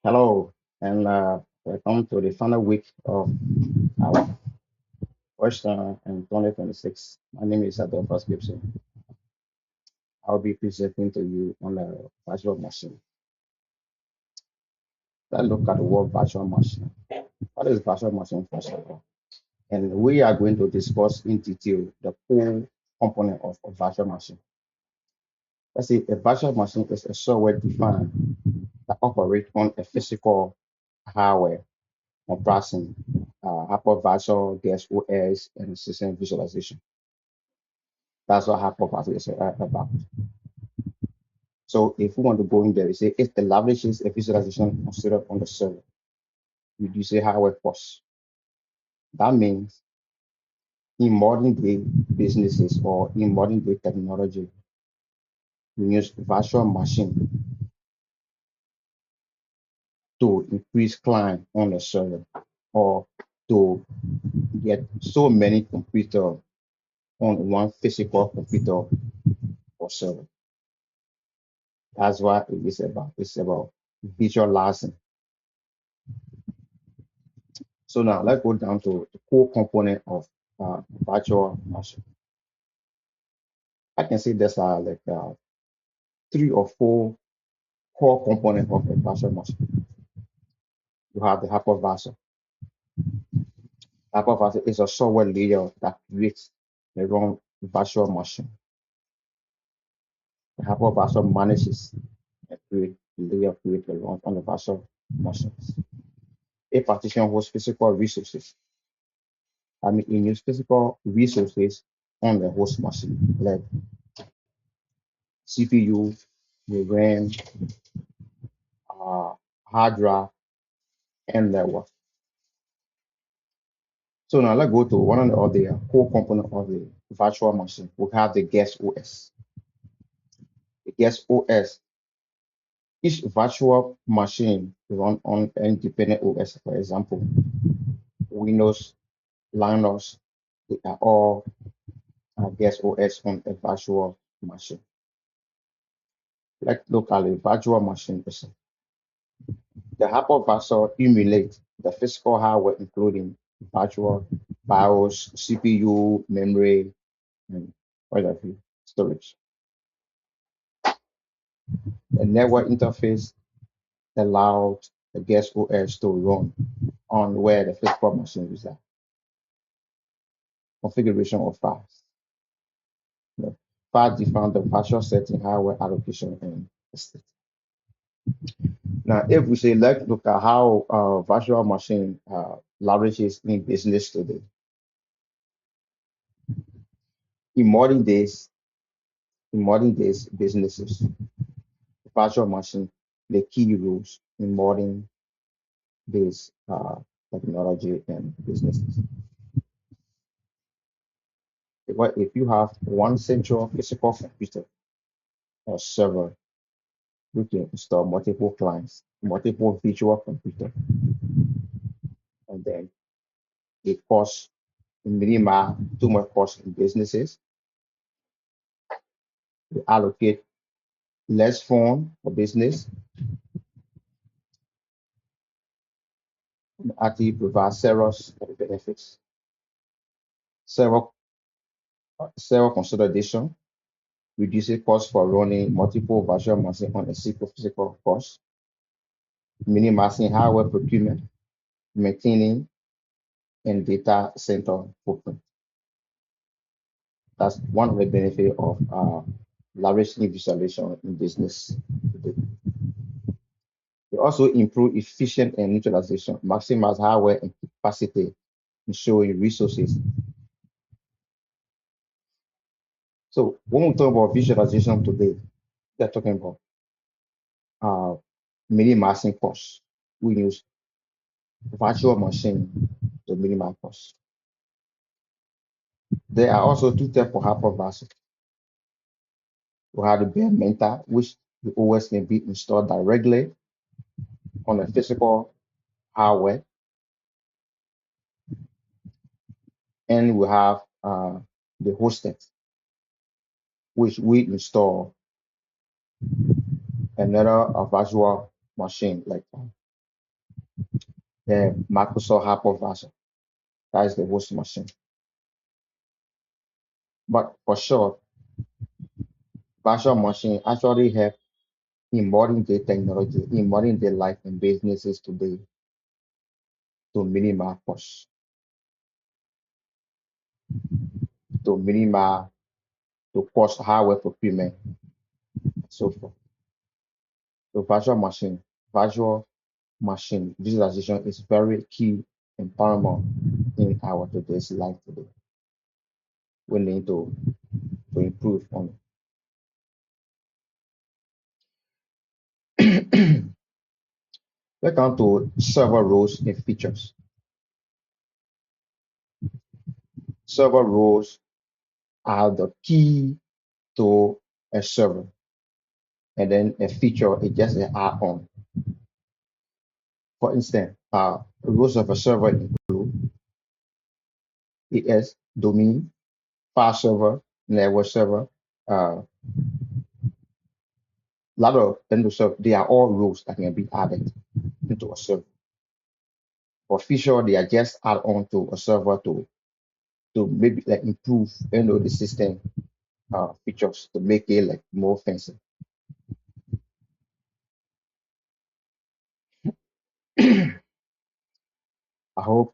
Hello, and welcome to the final week of our first in 2026. My name is Adolphus Gibson. I'll be presenting to you on a virtual machine. Let's look at the word virtual machine. What is virtual machine first of all? And we are going to discuss in detail the core component of a virtual machine. Let's say a virtual machine is a software defined that operates on a physical hardware comprising hypervisor, guest OS, and system visualization. That's what hypervisor is about. So if we want to go in there, we say it establishes a visualization considered on the server, reducing hardware costs. That means in modern day businesses or in modern day technology, we use virtual machine to increase client on the server or to get so many computers on one physical computer or server. That's what it is about. It's about visualizing. So now let's go down to the core component of virtual machine. I can say there's like three or four core components of a virtual machine. You have the hypervisor. Hypervisor is a software layer that creates the wrong virtual machine. The hypervisor manages and create the layer create the wrong on the virtual machines. A partition hosts physical resources. I mean, it use physical resources on the host machine, like CPU, the RAM, uh, hard drive, and network. So now let's go to one of the core component of the virtual machine. We have the guest OS. The guest OS, each virtual machine run on an independent OS. For example, Windows, Linux, they are all guest OS on a virtual machine. Let's look at the virtual machine person. The hypervisor emulates the physical hardware, including virtual BIOS, CPU, memory, and what have you, storage. The network interface allowed the guest OS to run on where the physical machine is at. Configuration of files. The file define the virtual setting, hardware allocation, and state. Now, if we say let's look at how virtual machine leverages in business today. In modern days, businesses, virtual machine play key roles in modern days technology and businesses. Because if you have one central physical computer or server, you can install multiple clients, multiple virtual computers, and then it costs minimal too much cost in businesses. You allocate less fund for business and actually provide servers for the benefits. Server, server consolidation reduces cost for running multiple virtual machines on a single physical cost, minimizing hardware procurement, maintaining and data center footprint. That's one of the benefits of leveraging visualization in business today. They also improve efficient and utilization, maximize hardware and capacity, ensuring resources. So when we talk about visualization today, they're talking about uh, minimizing costs. We use virtual machine to minimize costs. There are also two types of hypervisor. We have the bare metal, which the OS can be installed directly on a physical hardware, and we have the hosted, which we install another virtual machine like the Microsoft hypervisor. That is the host machine. But for sure, virtual machine actually help in modern day technology, in modern day life and businesses today to minimize costs, to minimize the cost hardware procurement, and so forth. So virtual machine visualization is very key and paramount in our today's life today. We need to improve on it. Let's come to server roles and features. Server roles are the key to a server, and then a feature is just an add-on. For instance, roles of a server include AS, domain, file server, network server, a lot of Windows server. They are all roles that can be added into a server. For feature, they are just add on to a server to maybe like improve the system features to make it like more fancy. I hope